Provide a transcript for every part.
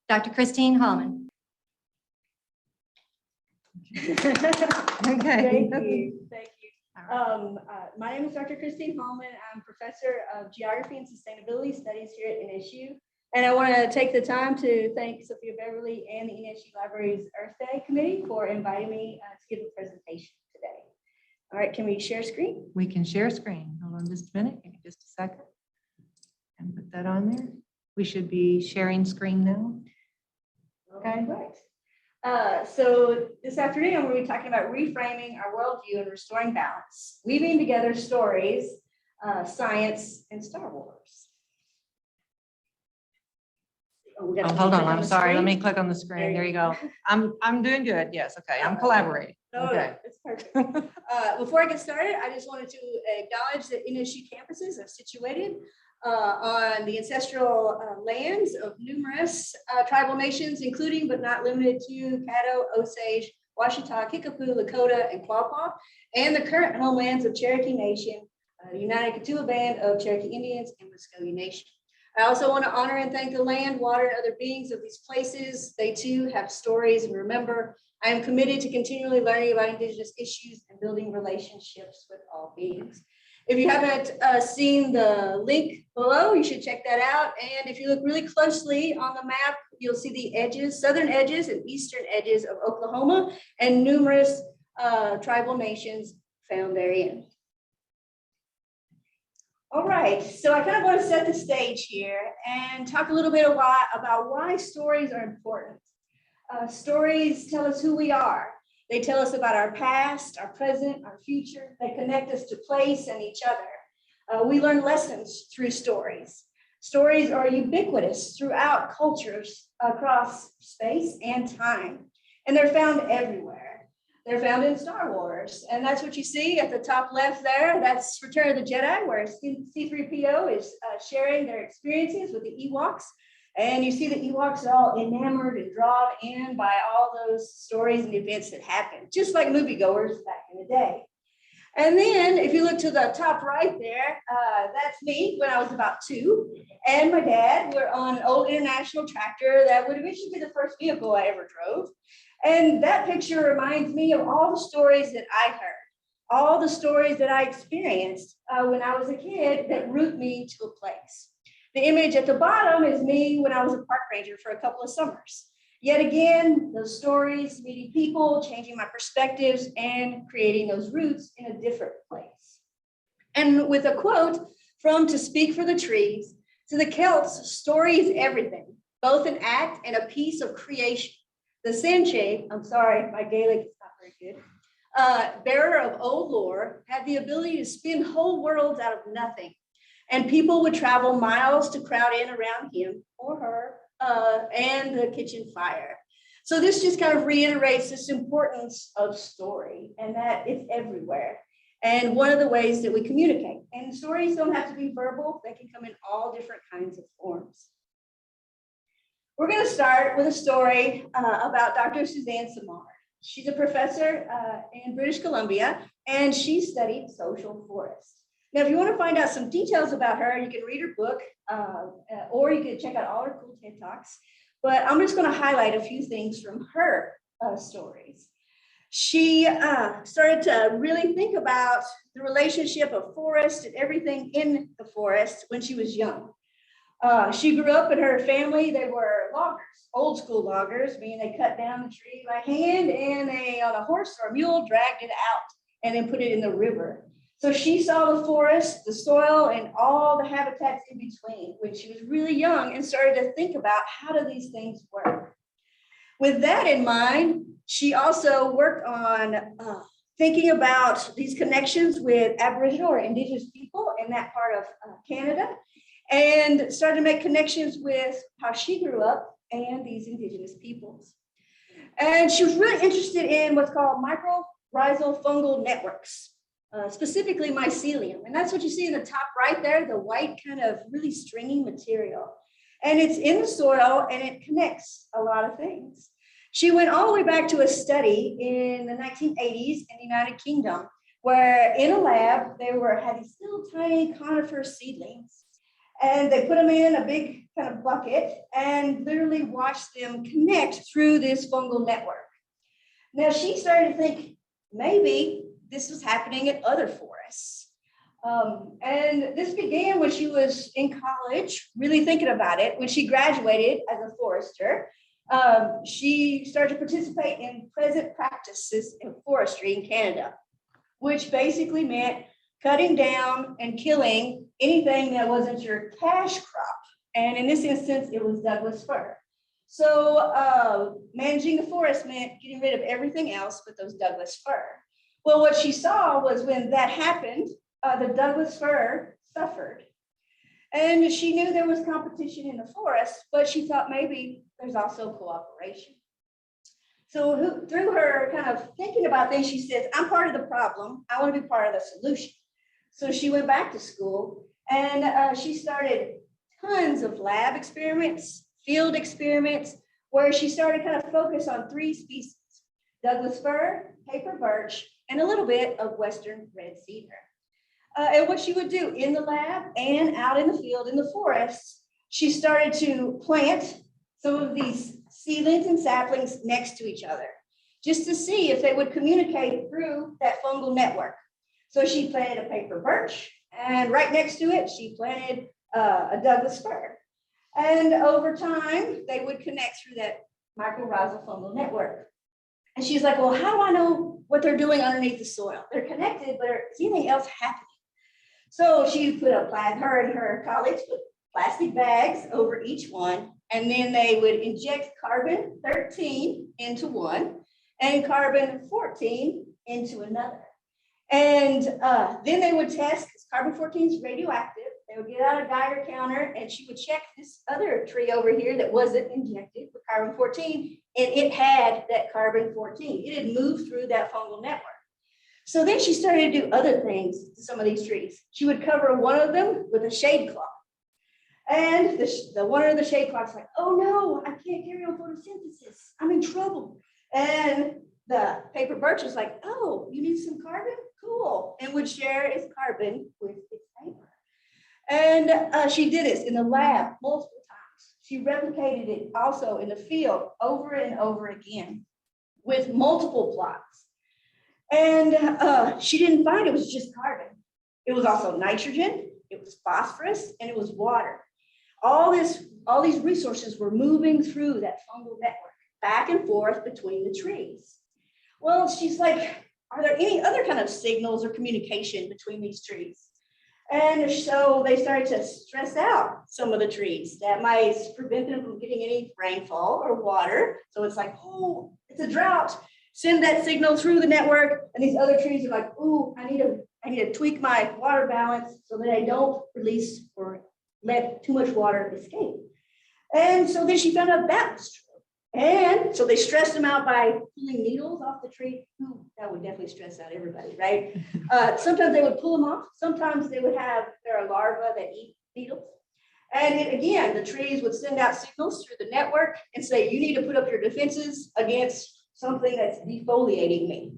Dr. Christine Hallman. Okay. Thank you. Thank you. My name is Dr. Christine Hallman. I'm professor of geography and sustainability studies here at NSU. And I want to take the time to thank Sophia Beverly and the NSU Library's Earth Day Committee for inviting me to give a presentation today. All right, can we share screen? We can share screen. Hold on just a minute, give me just a second. And put that on there. We should be sharing screen now. Okay, right. So this afternoon, I'm going to be talking about reframing our worldview and restoring balance, weaving together stories, science, and Star Wars. Oh, hold on. I'm sorry. Let me click on the screen. There you go. I'm doing good. Yes. Okay. I'm collaborating. Oh, Okay. it's perfect. Before I get started, I just wanted to acknowledge that NSU campuses are situated on the ancestral lands of numerous tribal nations, including but not limited to Caddo, Osage, Washita, Kickapoo, Lakota, and Quapaw, and the current homelands of Cherokee Nation, the United Kituwa Band of Cherokee Indians, and Muscogee Nation. I also want to honor and thank the land, water, and other beings of these places. They too have stories, and remember, I am committed to continually learning about Indigenous issues and building relationships with all beings. If you haven't seen the link below, you should check that out. And if you look really closely on the map, you'll see the edges, southern edges and eastern edges of Oklahoma and numerous tribal nations found therein. All right, so I kind of want to set the stage here and talk a little bit about why stories are important. Stories tell us who we are. They tell us about our past, our present, our future. They connect us to place and each other. We learn lessons through stories. Stories are ubiquitous throughout cultures across space and time, and they're found everywhere. They're found in Star Wars, and that's what you see at the top left there. That's Return of the Jedi, where C-3PO is sharing their experiences with the Ewoks. And you see the Ewoks are all enamored and drawn in by all those stories and events that happened, just like moviegoers back in the day. And then if you look to the top right there, that's me when I was about 2. And my dad were on an old International tractor that would eventually be the first vehicle I ever drove. And that picture reminds me of all the stories that I heard, all the stories that I experienced when I was a kid that root me to a place. The image at the bottom is me when I was a park ranger for a couple of summers. Yet again, those stories, meeting people, changing my perspectives, and creating those roots in a different place. And with a quote from To Speak for the Trees, to the Celts, story is everything, both an act and a piece of creation. The Sanche, I'm sorry, my Gaelic is not very good, bearer of old lore, had the ability to spin whole worlds out of nothing. And people would travel miles to crowd in around him or her and the kitchen fire. So this just kind of reiterates this importance of story and that it's everywhere. And one of the ways that we communicate. And stories don't have to be verbal. They can come in all different kinds of forms. We're going to start with a story about Dr. Suzanne Sarma. She's a professor in British Columbia, and she studied social forests. Now, if you want to find out some details about her, you can read her book, or you can check out all her cool TED Talks. But I'm just going to highlight a few things from her stories. She started to really think about the relationship of forest and everything in the forest when she was young. She grew up in her family, they were loggers, old school loggers, meaning they cut down the tree by hand and they, on a horse or a mule, dragged it out and then put it in the river. So she saw the forest, the soil, and all the habitats in between when she was really young and started to think about how do these things work. With that in mind, she also worked on thinking about these connections with Aboriginal or Indigenous people in that part of Canada, and started to make connections with how she grew up and these Indigenous peoples. And she was really interested in what's called mycorrhizal fungal networks, specifically mycelium. And that's what you see in the top right there, the white kind of really stringy material. And it's in the soil and it connects a lot of things. She went all the way back to a study in the 1980s in the United Kingdom, where in a lab, they had these little tiny conifer seedlings. And they put them in a big kind of bucket and literally watched them connect through this fungal network. Now she started to think maybe this was happening at other forests. And this began when she was in college, really thinking about it. When she graduated as a forester, she started to participate in present practices in forestry in Canada, which basically meant cutting down and killing anything that wasn't your cash crop. And in this instance, it was Douglas fir. So managing the forest meant getting rid of everything else but those Douglas fir. Well, what she saw was when that happened, the Douglas fir suffered. And she knew there was competition in the forest, but she thought maybe there's also cooperation. So through her kind of thinking about things, she says, I'm part of the problem. I want to be part of the solution. So she went back to school and she started tons of lab experiments, field experiments, where she started kind of focus on 3 species, Douglas fir, paper birch, and a little bit of Western red cedar. And what she would do in the lab and out in the field, in the forests, she started to plant some of these seedlings and saplings next to each other, just to see if they would communicate through that fungal network. So she planted a paper birch, and right next to it, she planted a Douglas fir. And over time, they would connect through that mycorrhizal fungal network. And she's like, well, how do I know what they're doing underneath the soil? They're connected, but is anything else happening? So she put her and her colleagues put plastic bags over each one, and then they would inject carbon-13 into one and carbon-14 into another. And then they would test, because carbon-14 is radioactive. They would get out a Geiger counter, and she would check this other tree over here that wasn't injected with carbon-14, and it had that carbon-14. It had moved through that fungal network. So then she started to do other things to some of these trees. She would cover one of them with a shade cloth. And the one of the shade cloth's like, oh no, I can't carry on photosynthesis. I'm in trouble. And the paper birch is like, oh, you need some carbon? Cool. And would share its carbon with its paper. And she did this in the lab multiple times. She replicated it also in the field over and over again with multiple plots. And she didn't find it was just carbon. It was also nitrogen, it was phosphorus, and it was water. All these resources were moving through that fungal network, back and forth between the trees. Well, she's like, are there any other kind of signals or communication between these trees? And so they started to stress out some of the trees that might prevent them from getting any rainfall or water. So it's like, oh, it's a drought. Send that signal through the network, and these other trees are like, ooh, I need to tweak my water balance so that I don't release or let too much water escape. And so then she found out that was true. And so they stressed them out by pulling needles off the tree. Ooh, that would definitely stress out everybody, right? Sometimes they would pull them off. Sometimes they would have their larvae that eat needles. And again, the trees would send out signals through the network and say, you need to put up your defenses against something that's defoliating me.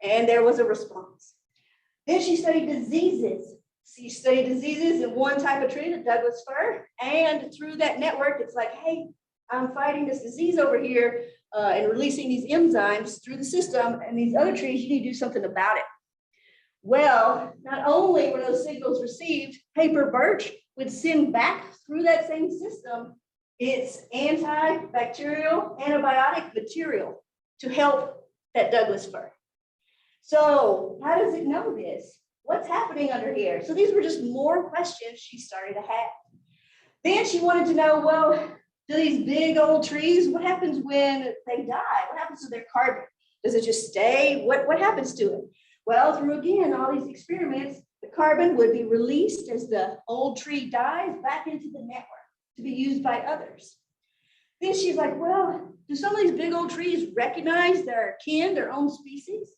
And there was a response. Then she studied diseases. She studied diseases in one type of tree, the Douglas fir. And through that network, it's like, hey, I'm fighting this disease over here and releasing these enzymes through the system. And these other trees, you need to do something about it. Well, not only were those signals received, paper birch would send back through that same system its antibacterial, antibiotic material to help that Douglas fir. So how does it know this? What's happening under here? So these were just more questions she started to have. Then she wanted to know, well, do these big old trees, what happens when they die? What happens to their carbon? Does it just stay? What happens to it? Well, through again, all these experiments, the carbon would be released as the old tree dies back into the network to be used by others. Then she's like, well, do some of these big old trees recognize their kin, their own species?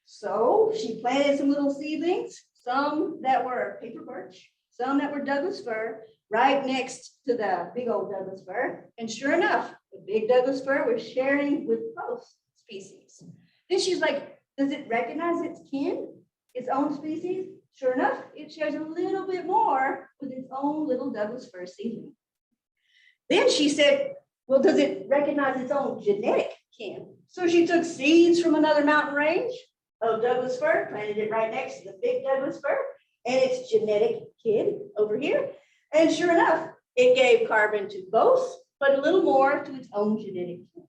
So she planted some little seedlings, some that were paper birch, some that were Douglas fir, right next to the big old Douglas fir. And sure enough, the big Douglas fir was sharing with both species. Then she's like, does it recognize its kin, its own species? sure enough, it shares a little bit more with its own little Douglas fir seedling. Then she said, well, does it recognize its own genetic kin? So she took seeds from another mountain range of Douglas fir, planted it right next to the big Douglas fir and its genetic kin over here. And sure enough, it gave carbon to both, but a little more to its own genetic kin.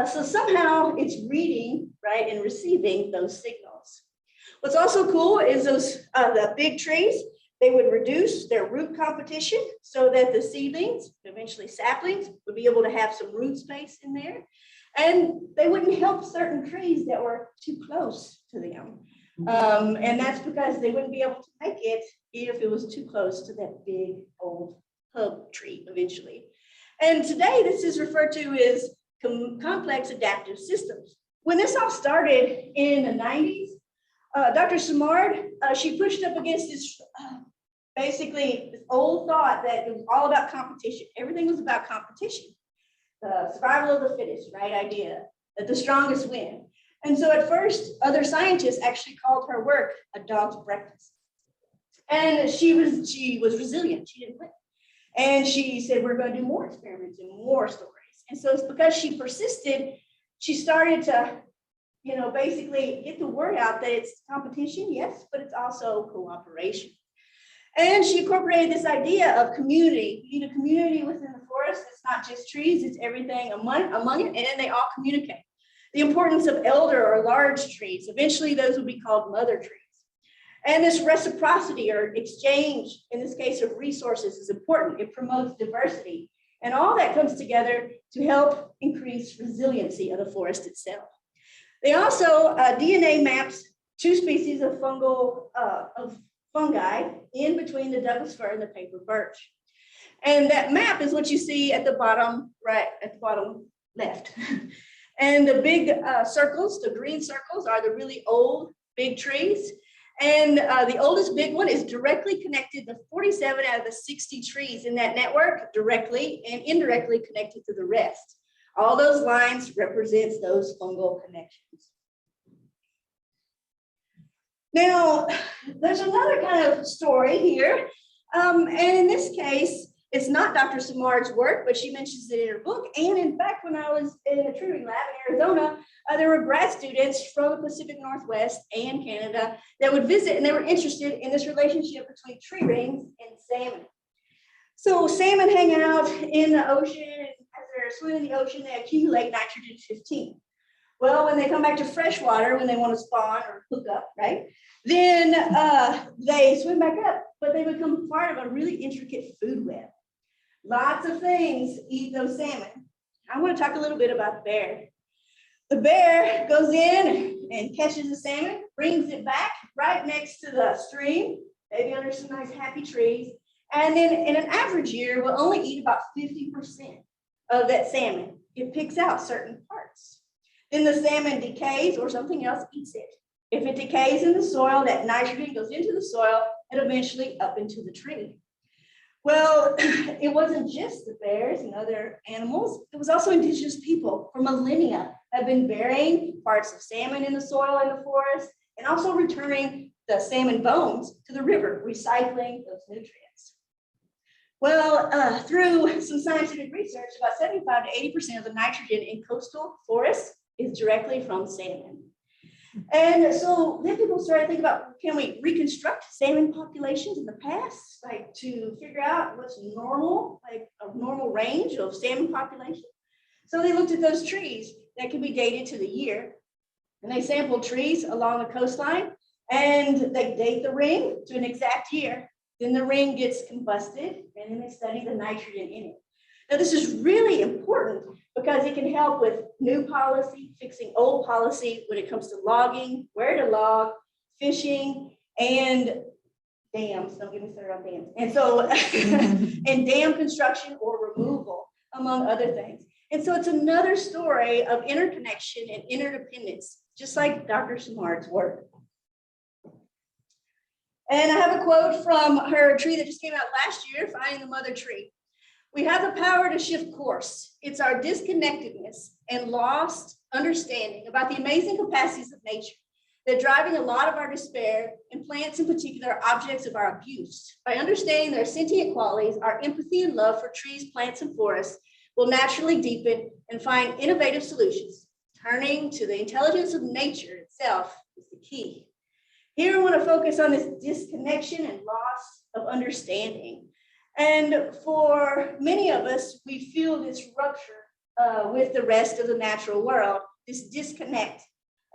So somehow it's reading, right, and receiving those signals. What's also cool is those the big trees, they would reduce their root competition so that the seedlings, eventually saplings, would be able to have some root space in there. And they wouldn't help certain trees that were too close to them. And that's because they wouldn't be able to make it if it was too close to that big old hub tree eventually. And today this is referred to as complex adaptive systems. When this all started in the 90s, Dr. Simard, she pushed up against this, basically this old thought that it was all about competition. Everything was about competition. The survival of the fittest, right idea, that the strongest win. And so at first, other scientists actually called her work a dog's breakfast. And she was resilient, she didn't quit. And she said, we're going to do more experiments and more stories. And so it's because she persisted, she started to, basically get the word out that it's competition, yes, but it's also cooperation. And she incorporated this idea of community. You need a community within the forest. It's not just trees, it's everything among it, and then they all communicate. The importance of elder or large trees, eventually those will be called mother trees. And this reciprocity or exchange, in this case of resources, is important. It promotes diversity. And all that comes together to help increase resiliency of the forest itself. They also DNA maps 2 species of fungi in between the Douglas fir and the paper birch. And that map is what you see at the bottom right, at the bottom left. And the big circles, the green circles, are the really old big trees. And the oldest big one is directly connected to 47 out of the 60 trees in that network, directly and indirectly connected to the rest. All those lines represents those fungal connections. Now, there's another kind of story here. And in this case, it's not Dr. Simard's work, but she mentions it in her book. And in fact, when I was in a tree lab in Arizona, there were grad students from the Pacific Northwest and Canada that would visit, and they were interested in this relationship between tree rings and salmon. So salmon hang out in the ocean, and as they're swimming in the ocean, they accumulate nitrogen-15. Well, when they come back to freshwater, when they want to spawn or hook up, right, then they swim back up, but they become part of a really intricate food web. Lots of things eat those salmon. I want to talk a little bit about the bear. The bear goes in and catches the salmon, brings it back right next to the stream, maybe under some nice happy trees, and then in an average year, will only eat about 50% of that salmon. It picks out certain parts. Then the salmon decays or something else eats it. If it decays in the soil, that nitrogen goes into the soil and eventually up into the tree. Well, it wasn't just the bears and other animals. It was also indigenous people for millennia have been burying parts of salmon in the soil in the forest and also returning the salmon bones to the river, recycling those nutrients. Well, through some scientific research, about 75 to 80% of the nitrogen in coastal forests is directly from salmon. And so then people started thinking about, can we reconstruct salmon populations in the past, like to figure out what's normal, like a normal range of salmon population? So they looked at those trees that can be dated to the year, and they sampled trees along the coastline, and they date the ring to an exact year. Then the ring gets combusted, and then they study the nitrogen in it. Now, this is really important because it can help with new policy, fixing old policy when it comes to logging, where to log, fishing, and dams. Don't get me started on dams. And so, and dam construction or removal, among other things. And so it's another story of interconnection and interdependence, just like Dr. Simard's work. And I have a quote from her tree that just came out last year, Finding the Mother Tree. We have the power to shift course. It's our disconnectedness and lost understanding about the amazing capacities of nature They're driving a lot of our despair, and plants in particular are objects of our abuse. By understanding their sentient qualities, our empathy and love for trees, plants, and forests will naturally deepen and find innovative solutions. Turning to the intelligence of nature itself is the key. Here I want to focus on this disconnection and loss of understanding. And for many of us, we feel this rupture with the rest of the natural world, this disconnect.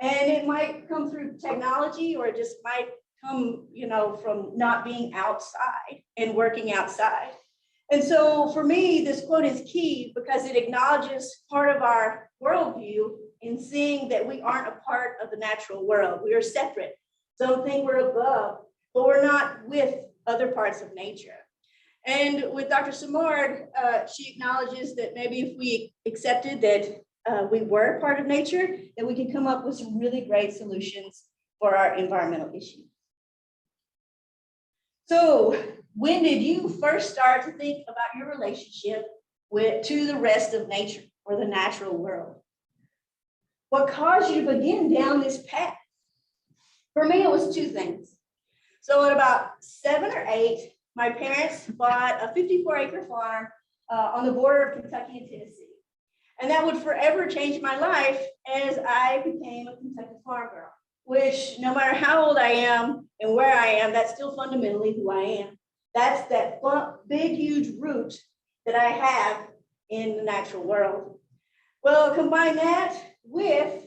And it might come through technology, or it just might come, from not being outside and working outside. And so for me, this quote is key because it acknowledges part of our worldview in seeing that we aren't a part of the natural world. We are separate. Don't think we're above, but we're not with other parts of nature. And with Dr. Simard, she acknowledges that maybe if we accepted that we were part of nature, that we can come up with some really great solutions for our environmental issues. So when did you first start to think about your relationship to the rest of nature or the natural world? What caused you to begin down this path? For me, it was two things. So at about 7 or 8, my parents bought a 54-acre farm on the border of Kentucky and Tennessee. And that would forever change my life as I became a Kentucky farm girl, which no matter how old I am and where I am, that's still fundamentally who I am. That's that big, huge root that I have in the natural world. Well, combine that with,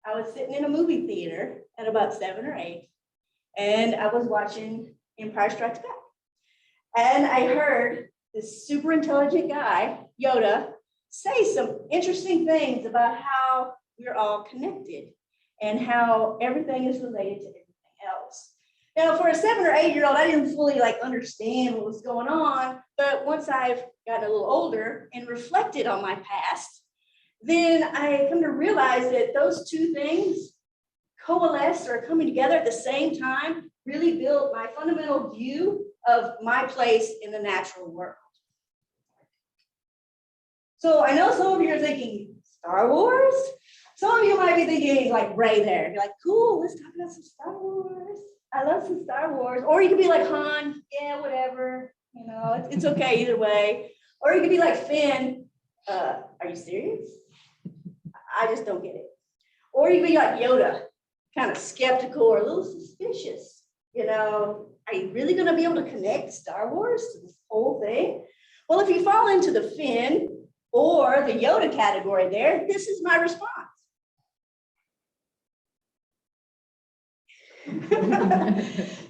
I was sitting in a movie theater at about 7 or 8, and I was watching Empire Strikes Back. And I heard this super intelligent guy, Yoda, say some interesting things about how we're all connected and how everything is related to everything else. Now, for a 7 or 8-year-old, I didn't fully understand what was going on, but once I've gotten a little older and reflected on my past, then I come to realize that those two things coalesce or coming together at the same time really built my fundamental view of my place in the natural world. So I know some of you are thinking, Star Wars? Some of you might be thinking like Ray there. You're like, cool, let's talk about some Star Wars. I love some Star Wars. Or you could be like Hanh, yeah, whatever. It's okay either way. Or you could be like Finn, are you serious? I just don't get it. Or you could be like Yoda, kind of skeptical or a little suspicious. Are you really going to be able to connect Star Wars to this whole thing? Well, if you fall into the Finn or the Yoda category there, this is my response.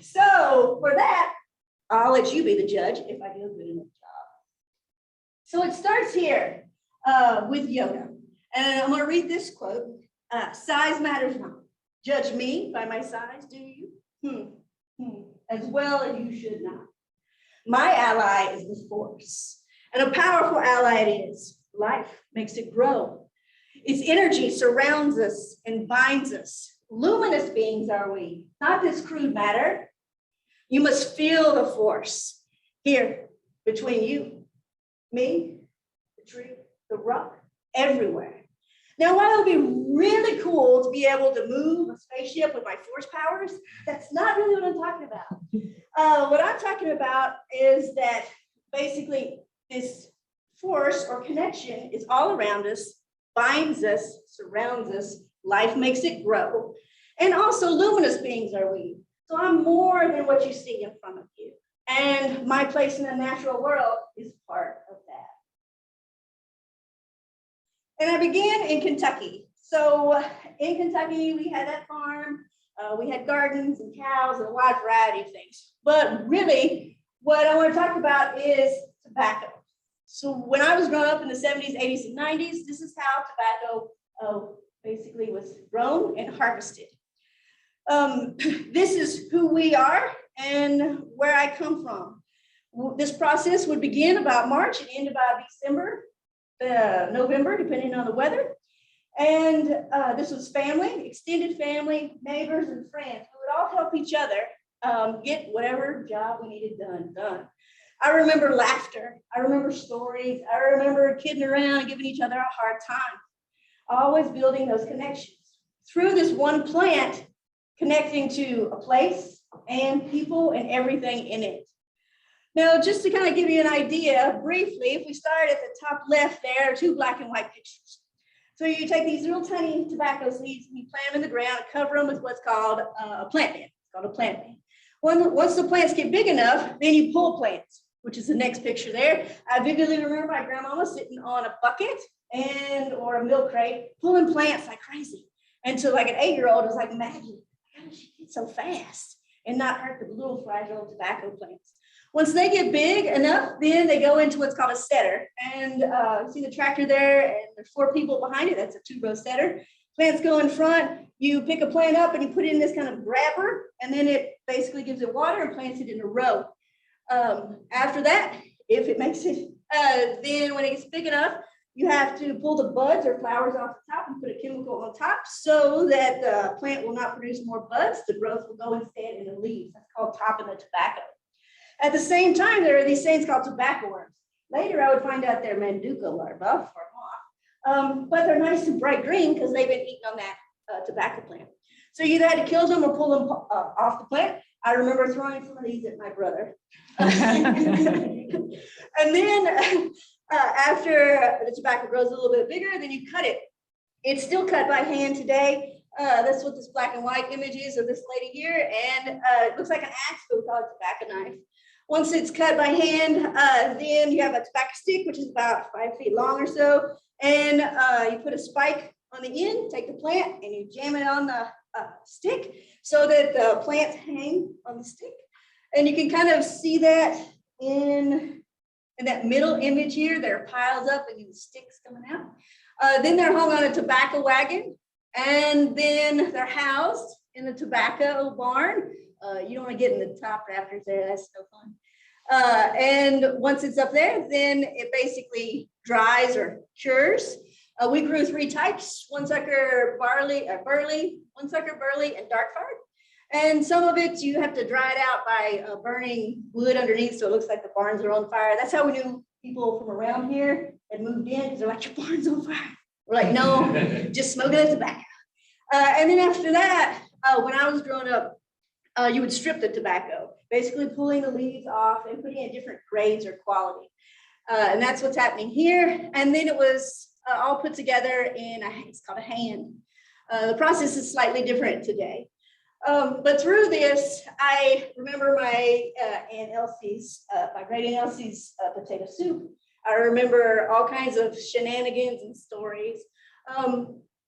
So for that, I'll let you be the judge if I do a good enough job. So it starts here with Yoda. And I'm going to read this quote. Size matters not. Judge me by my size, do you? As well as you should not. My ally is the force, and a powerful ally it is. Life makes it grow. Its energy surrounds us and binds us. Luminous beings are we, not this crude matter. You must feel the force here between you, me, the tree, the rock, everywhere. Now, while it would be really cool to be able to move a spaceship with my force powers, that's not really what I'm talking about. What I'm talking about is that basically this force or connection is all around us, binds us, surrounds us, life makes it grow. And also luminous beings are we. So I'm more than what you see in front of you. And my place in the natural world is part of that. And I began in Kentucky. So in Kentucky, we had that farm, we had gardens and cows and a wide variety of things. But really, what I want to talk about is tobacco. So when I was growing up in the 70s, 80s, and 90s, this is how tobacco basically was grown and harvested. This is who we are and where I come from. This process would begin about March and end about December, November, depending on the weather. And this was family, extended family, neighbors, and friends. We would all help each other get whatever job we needed done. I remember laughter. I remember stories. I remember kidding around and giving each other a hard time. Always building those connections. Through this one plant, connecting to a place and people and everything in it. Now, just to kind of give you an idea briefly, if we start at the top left, there are 2 black and white pictures. So you take these little tiny tobacco seeds and you plant them in the ground, cover them with what's called a plant bin. It's called a plant bin. Once the plants get big enough, then you pull plants, which is the next picture there. I vividly remember my grandmama sitting on a bucket or a milk crate, pulling plants like crazy. And so like an 8-year-old was like, magic, how did she get so fast and not hurt the little fragile tobacco plants? Once they get big enough, then they go into what's called a setter. And see the tractor there, and there's 4 people behind it. That's a 2-row setter. Plants go in front. You pick a plant up and you put it in this kind of grabber, and then it basically gives it water and plants it in a row. After that, if it makes it, then when it gets big enough, you have to pull the buds or flowers off the top and put a chemical on top so that the plant will not produce more buds. The growth will go instead in the leaves. That's called topping the tobacco. At the same time, there are these things called tobacco worms. Later, I would find out they're manduca larvae for moth, but they're nice and bright green because they've been eating on that tobacco plant. So you either had to kill them or pull them off the plant. I remember throwing some of these at my brother. And then after the tobacco grows a little bit bigger, then you cut it. It's still cut by hand today. That's what this black and white image is of this lady here. And it looks like an axe, but we call it a tobacco knife. Once it's cut by hand, then you have a tobacco stick, which is about 5 feet long or so. And you put a spike on the end, take the plant, and you jam it on the stick so that the plants hang on the stick. And you can kind of see that in that middle image here. They're piled up and the sticks coming out. Then they're hung on a tobacco wagon, and then they're housed in the tobacco barn. You don't want to get in the top rafters there. That's no fun. And once it's up there, then it basically dries or cures. We grew 3 types: one sucker burley, and dark fire. And some of it you have to dry it out by burning wood underneath, so it looks like the barns are on fire. That's how we knew people from around here had moved in, because they're like, your barn's on fire. We're like, no, just smoking the tobacco. And then after that, when I was growing up, you would strip the tobacco, basically pulling the leaves off and putting in different grades or quality. And that's what's happening here. And then it was all put together in it's called a hand. The process is slightly different today. But through this, I remember my Aunt Elsie's, my great Aunt Elsie's potato soup. I remember all kinds of shenanigans and stories,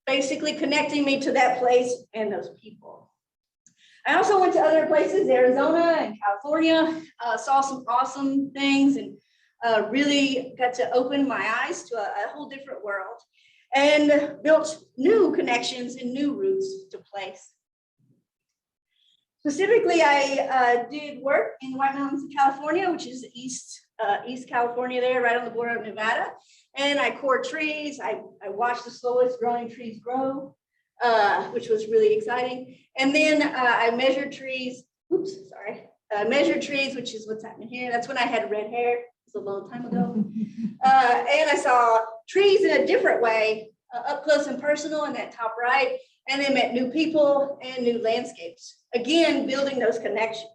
basically connecting me to that place and those people. I also went to other places, Arizona and California, saw some awesome things, and really got to open my eyes to a whole different world, and built new connections and new routes to place. Specifically, I did work in the White Mountains of California, which is East California there, right on the border of Nevada. And I cored trees. I watched the slowest growing trees grow, which was really exciting. And then I measured trees. Measured trees, which is what's happening here. That's when I had red hair. It was a long time ago. And I saw trees in a different way, up close and personal in that top right. And then met new people and new landscapes. Again, building those connections.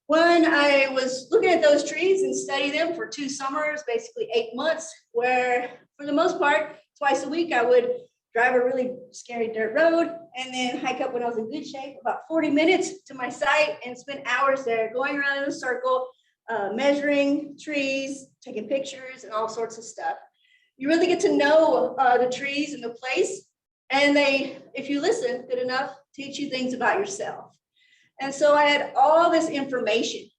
When I was looking at those trees and studied them for 2 summers, basically 8 months, where for the most part, twice a week, I would drive a really scary dirt road and then hike up when I was in good shape, about 40 minutes to my site, and spend hours there going around in a circle, measuring trees, taking pictures, and all sorts of stuff. You really get to know the trees and the place. And they, if you listen good enough, teach you things about yourself. And so I had all this information.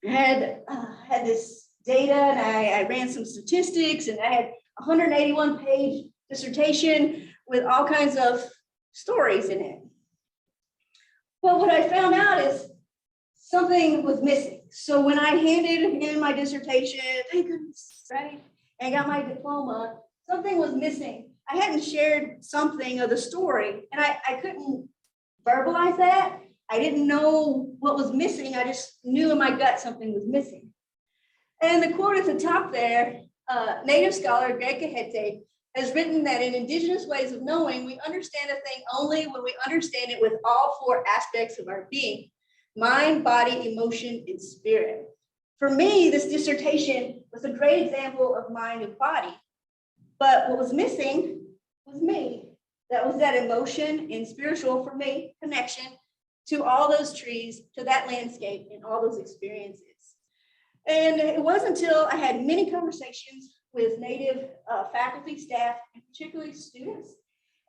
I had this data, and I ran some statistics, and I had a 181-page dissertation with all kinds of stories in it. But what I found out is something was missing. So when I handed in my dissertation, thank goodness, right, and got my diploma, something was missing. I hadn't shared something of the story, and I couldn't verbalize that. I didn't know what was missing. I just knew in my gut something was missing. And the quote at the top there, native scholar Greg Cajete has written that in Indigenous ways of knowing, we understand a thing only when we understand it with all four aspects of our being: mind, body, emotion, and spirit. For me, this dissertation was a great example of mind and body. But what was missing was me. That was that emotion and spiritual, for me, connection to all those trees, to that landscape, and all those experiences. And it wasn't until I had many conversations with Native faculty, staff, and particularly students,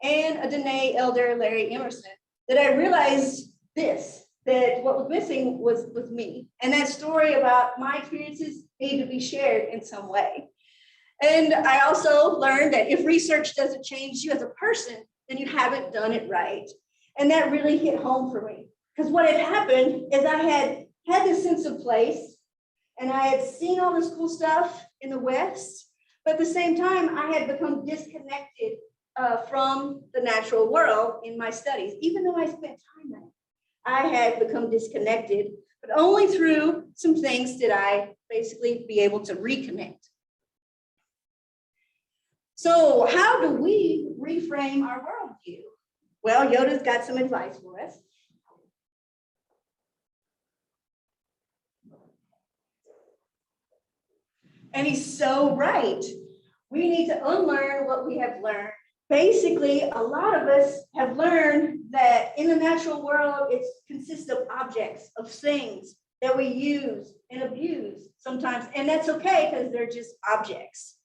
and a Dene elder, Larry Emerson, that I realized this, that what was missing was me. And that story about my experiences needed to be shared in some way. And I also learned that if research doesn't change you as a person, then you haven't done it right. And that really hit home for me. Because what had happened is I had this sense of place, and I had seen all this cool stuff in the West, but at the same time, I had become disconnected from the natural world in my studies. Even though I spent time there, I had become disconnected, but only through some things did I basically be able to reconnect. So how do we reframe our worldview? Well, Yoda's got some advice for us. And he's so right. We need to unlearn what we have learned. Basically, a lot of us have learned that in the natural world, it consists of objects, of things that we use and abuse sometimes. And that's okay because they're just objects.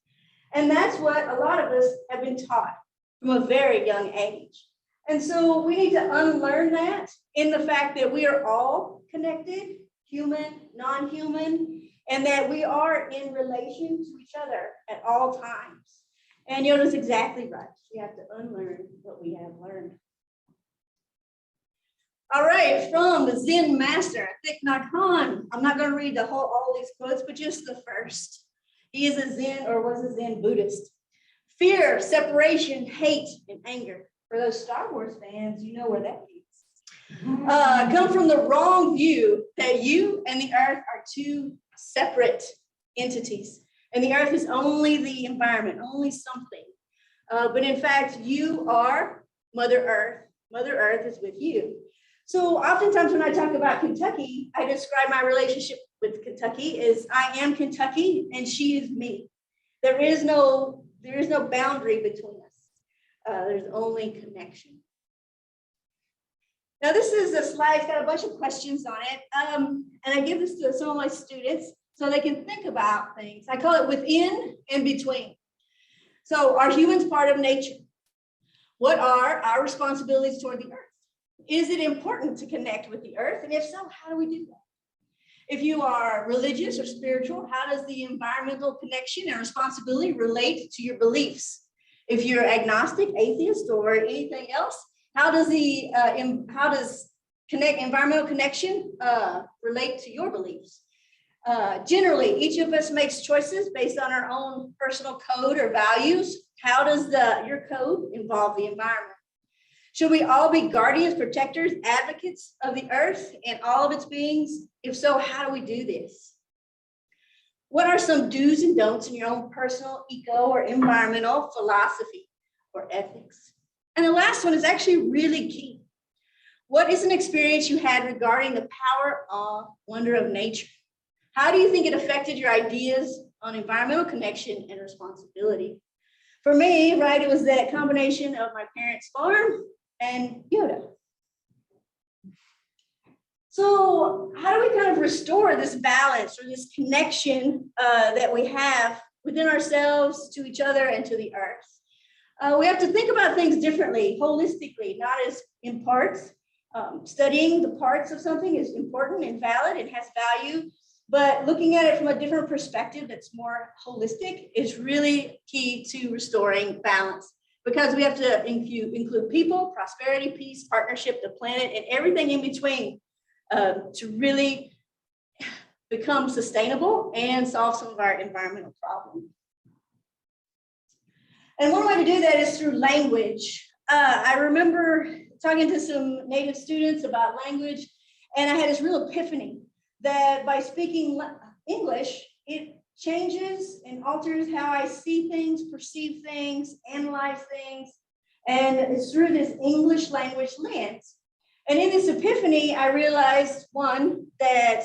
And that's what a lot of us have been taught from a very young age. And so we need to unlearn that in the fact that we are all connected, human, non-human, and that we are in relation to each other at all times. And Yoda's exactly right. We have to unlearn what we have learned. All right, from the Zen master, Thich Nhat Hanh. I'm not going to read all these quotes, but just the first. He is a Zen, or was a Zen Buddhist. Fear, separation, hate, and anger. For those Star Wars fans, you know where that leads. Come from the wrong view that you and the earth are two separate entities. And the earth is only the environment, only something. But in fact, you are Mother Earth. Mother Earth is with you. So oftentimes when I talk about Kentucky, I describe my relationship with Kentucky as I am Kentucky and she is me. There is no boundary between us. There's only connection. Now this is a slide, it's got a bunch of questions on it. And I give this to some of my students so they can think about things. I call it within and between. So are humans part of nature? What are our responsibilities toward the earth? Is it important to connect with the earth? And if so, how do we do that? If you are religious or spiritual, how does the environmental connection and responsibility relate to your beliefs? If you're agnostic, atheist, or anything else, how does environmental connection relate to your beliefs? Generally, each of us makes choices based on our own personal code or values. How does your code involve the environment? Should we all be guardians, protectors, advocates of the earth and all of its beings? If so, how do we do this? What are some do's and don'ts in your own personal eco or environmental philosophy or ethics? And the last one is actually really key. What is an experience you had regarding the power, awe, wonder of nature? How do you think it affected your ideas on environmental connection and responsibility? For me, right, it was that combination of my parents' farm and Yoda. So how do we kind of restore this balance or this connection that we have within ourselves, to each other, and to the earth? We have to think about things differently, holistically, not as in parts. Studying the parts of something is important and valid, it has value, but looking at it from a different perspective that's more holistic is really key to restoring balance, because we have to include people, prosperity, peace, partnership, the planet, and everything in between to really become sustainable and solve some of our environmental problems. And one way to do that is through language. I remember talking to some Native students about language, and I had this real epiphany that by speaking English, it changes and alters how I see things, perceive things, analyze things. And it's through this English language lens. And in this epiphany, I realized, one, that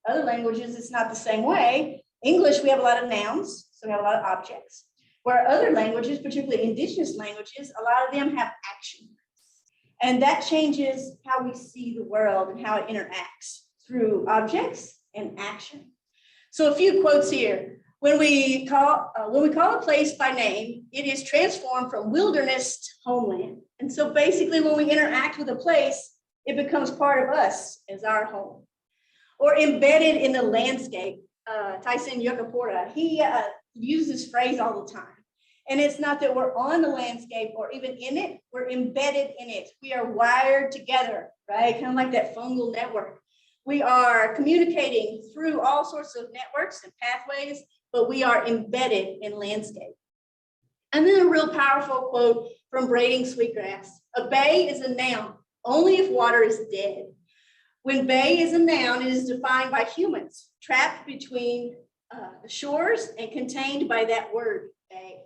other languages, it's not the same way. English, we have a lot of nouns, so we have a lot of objects. Where other languages, particularly Indigenous languages, a lot of them have action. And that changes how we see the world and how it interacts through objects and action. So a few quotes here. When we call a place by name, it is transformed from wilderness to homeland. And so basically when we interact with a place, it becomes part of us as our home. Or embedded in the landscape. Tyson Yokaporta, he uses this phrase all the time. And it's not that we're on the landscape or even in it, we're embedded in it. We are wired together, right? Kind of like that fungal network. We are communicating through all sorts of networks and pathways, but we are embedded in landscape. And then a real powerful quote from Braiding, Sweetgrass. A bay is a noun only if water is dead. When bay is a noun, it is defined by humans, trapped between the shores and contained by that word, bay.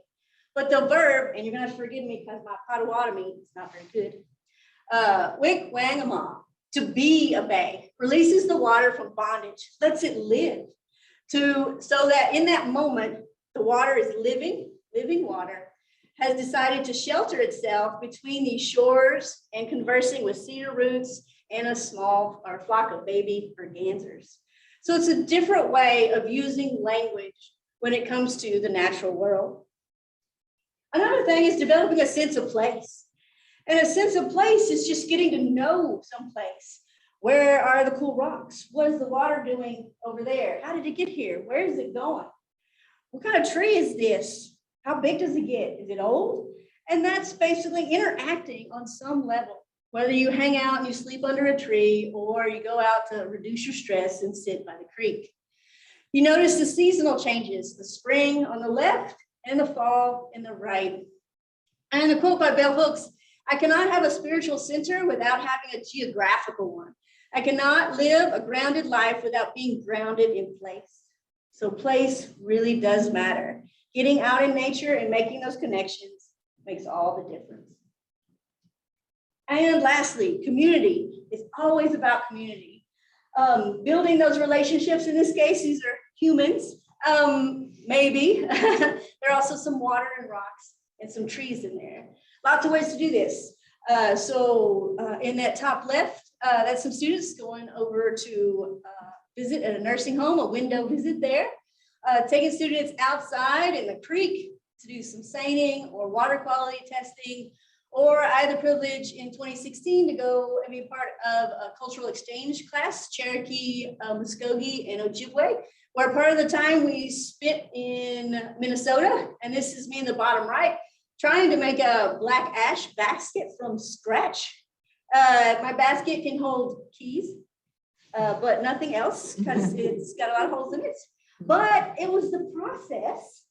But the verb, and you're gonna forgive me because my Potawatomi is not very good, wik wangama, to be a bay, releases the water from bondage, lets it live, so that in that moment, the water is living water, has decided to shelter itself between these shores and conversing with cedar roots and a small or flock of baby organzers. So it's a different way of using language when it comes to the natural world. Another thing is developing a sense of place. And a sense of place is just getting to know someplace. Where are the cool rocks? What is the water doing over there? How did it get here? Where is it going? What kind of tree is this? How big does it get? Is it old? And that's basically interacting on some level. Whether you hang out and you sleep under a tree or you go out to reduce your stress and sit by the creek. You notice the seasonal changes, the spring on the left and the fall in the right. And the quote by Bell Hooks, I cannot have a spiritual center without having a geographical one. I cannot live a grounded life without being grounded in place. So place really does matter. Getting out in nature and making those connections makes all the difference. And lastly, community is always about community. Building those relationships, in this case, these are humans, maybe. There are also some water and rocks and some trees in there. Lots of ways to do this. In that top left, that's some students going over to visit at a nursing home, a window visit there. Taking students outside in the creek to do some seining or water quality testing, or I had the privilege in 2016 to go and be part of a cultural exchange class, Cherokee, Muskogee, and Ojibwe, where part of the time we spent in Minnesota, and this is me in the bottom right, trying to make a black ash basket from scratch. My basket can hold keys, but nothing else because it's got a lot of holes in it. But it was the process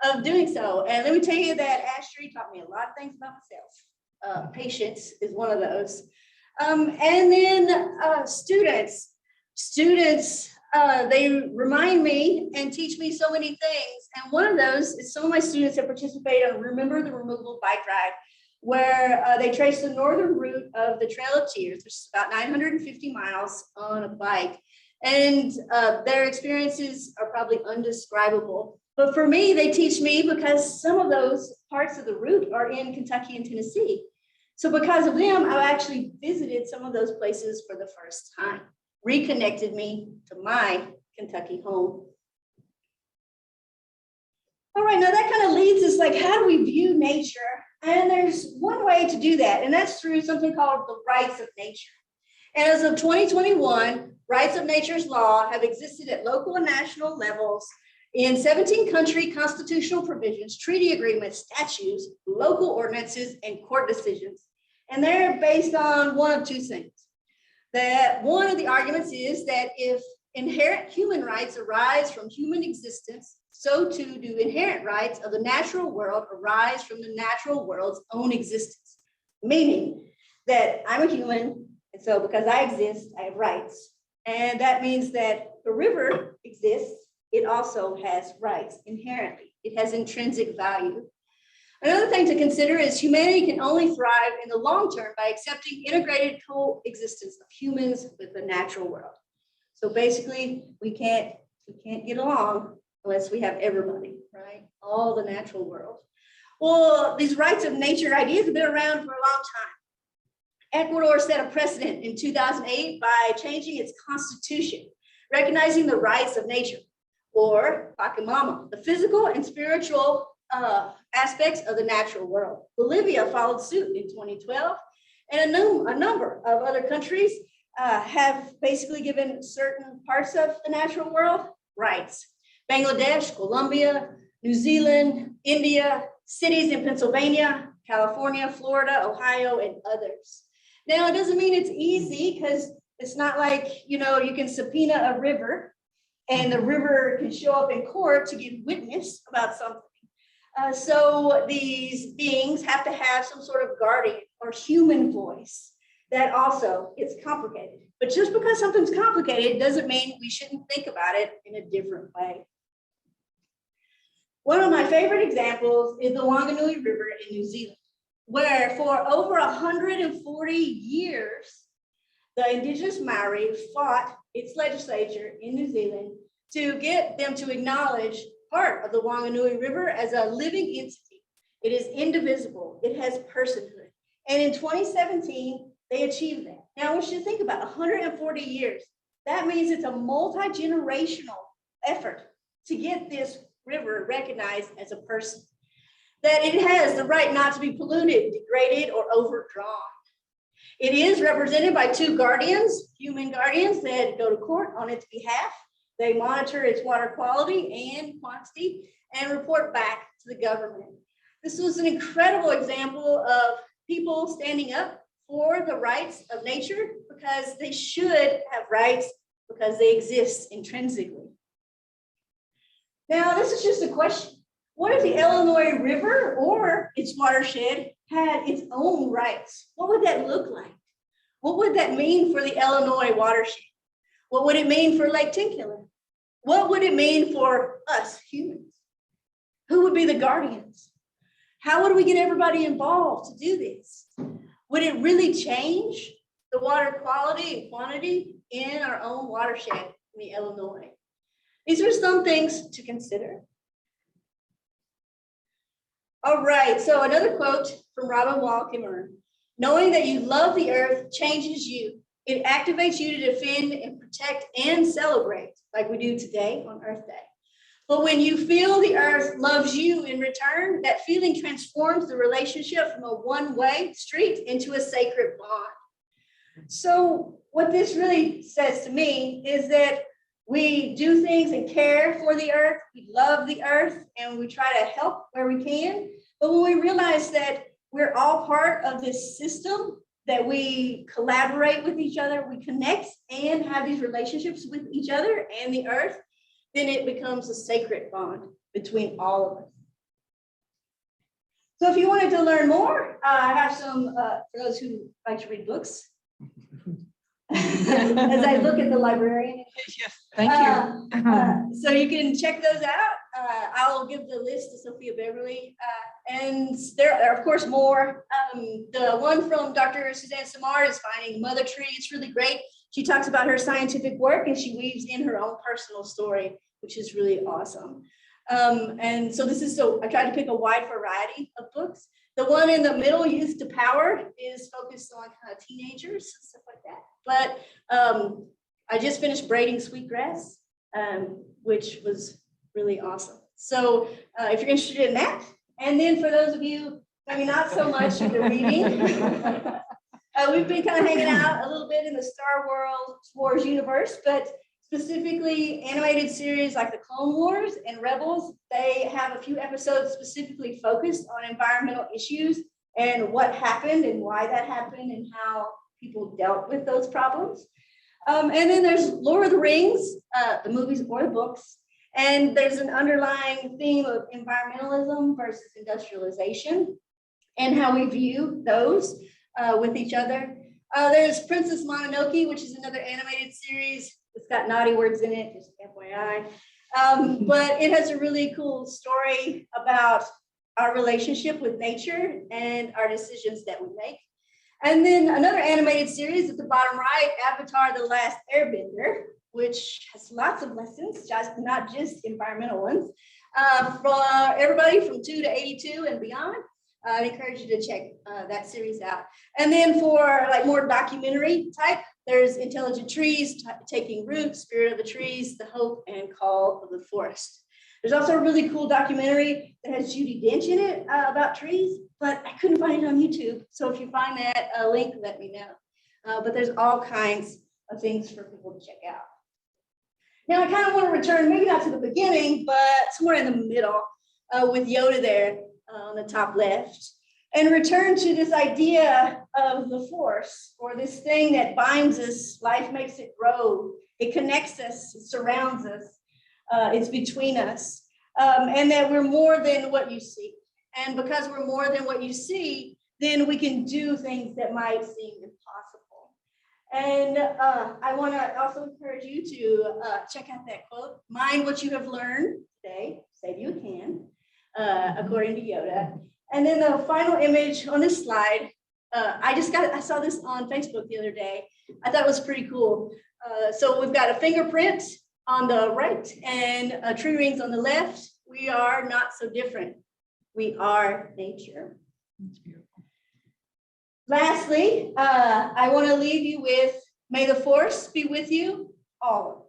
of doing so. And let me tell you that ash tree taught me a lot of things about myself. Patience is one of those. And then students, they remind me and teach me so many things. And one of those is some of my students have participated on Remember the Removable Bike Ride, where they trace the northern route of the Trail of Tears, which is about 950 miles on a bike. And their experiences are probably undescribable. But for me, they teach me because some of those parts of the route are in Kentucky and Tennessee. So because of them, I've actually visited some of those places for the first time, reconnected me to my Kentucky home. All right, now that kind of leads us, like, how do we view nature? And there's one way to do that, and that's through something called the rights of nature. And as of 2021, rights of nature's law have existed at local and national levels in 17 country constitutional provisions, treaty agreements, statutes, local ordinances, and court decisions. And they're based on one of two things. That one of the arguments is that if inherent human rights arise from human existence, so too do inherent rights of the natural world arise from the natural world's own existence. Meaning that I'm a human, and so because I exist, I have rights. And that means that the river exists it also has rights inherently. It has intrinsic value. Another thing to consider is humanity can only thrive in the long term by accepting integrated coexistence of humans with the natural world. So basically, we can't get along unless we have everybody, right? All the natural world. Well, these rights of nature ideas have been around for a long time. Ecuador set a precedent in 2008 by changing its constitution, recognizing the rights of nature, or Pachamama, the physical and spiritual aspects of the natural world. Bolivia followed suit in 2012, and a number of other countries have basically given certain parts of the natural world rights. Bangladesh, Colombia, New Zealand, India, cities in Pennsylvania, California, Florida, Ohio, and others. Now, it doesn't mean it's easy, because it's not like, you can subpoena a river and the river can show up in court to give witness about something. So these beings have to have some sort of guardian or human voice. That also is complicated. But just because something's complicated doesn't mean we shouldn't think about it in a different way. One of my favorite examples is the Wanganui River in New Zealand, where for over 140 years, the Indigenous Maori fought its legislature in New Zealand to get them to acknowledge part of the Wanganui River as a living entity. It is indivisible. It has personhood. And in 2017, they achieved that. Now, I want you to think about 140 years. That means it's a multi-generational effort to get this river recognized as a person, that it has the right not to be polluted, degraded, or overdrawn. It is represented by two guardians, human guardians, that go to court on its behalf. They monitor its water quality and quantity and report back to the government. This was an incredible example of people standing up for the rights of nature, because they should have rights because they exist intrinsically. Now, this is just a question. What if the Illinois River or its watershed had its own rights? What would that look like? What would that mean for the Illinois watershed? What would it mean for Lake Tenkiller? What would it mean for us humans? Who would be the guardians? How would we get everybody involved to do this? Would it really change the water quality and quantity in our own watershed in the Illinois? These are some things to consider. All right, so another quote from Robin Wall Kimmerer. Knowing that you love the earth changes you. It activates you to defend and protect and celebrate, like we do today on Earth Day. But when you feel the earth loves you in return, that feeling transforms the relationship from a one-way street into a sacred bond. So what this really says to me is that we do things and care for the earth, we love the earth, and we try to help where we can. But when we realize that we're all part of this system, that we collaborate with each other, we connect and have these relationships with each other and the earth, then it becomes a sacred bond between all of us. So if you wanted to learn more, I have some, for those who like to read books, as I look at the librarian. Yes, thank you. So you can check those out. I'll give the list to Sophia Beverly. And there are, of course, more. The one from Dr. Suzanne Simard is Finding Mother Tree. It's really great. She talks about her scientific work and she weaves in her own personal story, which is really awesome. And so this is, so I tried to pick a wide variety of books. The one in the middle, Youth to Power, is focused on kind of teenagers and stuff like that. But I just finished Braiding Sweetgrass, which was really awesome. So if you're interested in that, and then for those of you, maybe not so much into reading, we've been kind of hanging out a little bit in the Star Wars universe, but specifically animated series like the Clone Wars and Rebels, they have a few episodes specifically focused on environmental issues and what happened and why that happened and how people dealt with those problems. And then there's Lord of the Rings, the movies or the books, and there's an underlying theme of environmentalism versus industrialization and how we view those with each other. There's Princess Mononoke, which is another animated series. It's got naughty words in it, just FYI. But it has a really cool story about our relationship with nature and our decisions that we make. And then another animated series at the bottom right, Avatar: The Last Airbender, which has lots of lessons, not just environmental ones, for everybody from 2 to 82 and beyond. I encourage you to check that series out. And then for like more documentary type, there's Intelligent Trees, Taking Root, Spirit of the Trees, The Hope and Call of the Forest. There's also a really cool documentary that has Judi Dench in it about trees, but I couldn't find it on YouTube. So if you find that link, let me know. But there's all kinds of things for people to check out. Now I kind of want to return, maybe not to the beginning, but somewhere in the middle with Yoda there on the top left, and return to this idea of the force, or this thing that binds us. Life makes it grow. It connects us, it surrounds us. It's between us, and that we're more than what you see. And because we're more than what you see, then we can do things that might seem impossible. And I want to also encourage you to check out that quote, mind what you have learned today, save you a can, according to Yoda. And then the final image on this slide, I saw this on Facebook the other day. I thought it was pretty cool. So we've got a fingerprint on the right and tree rings on the left. We are not so different. We are nature. That's beautiful. Lastly, I want to leave you with, may the force be with you always.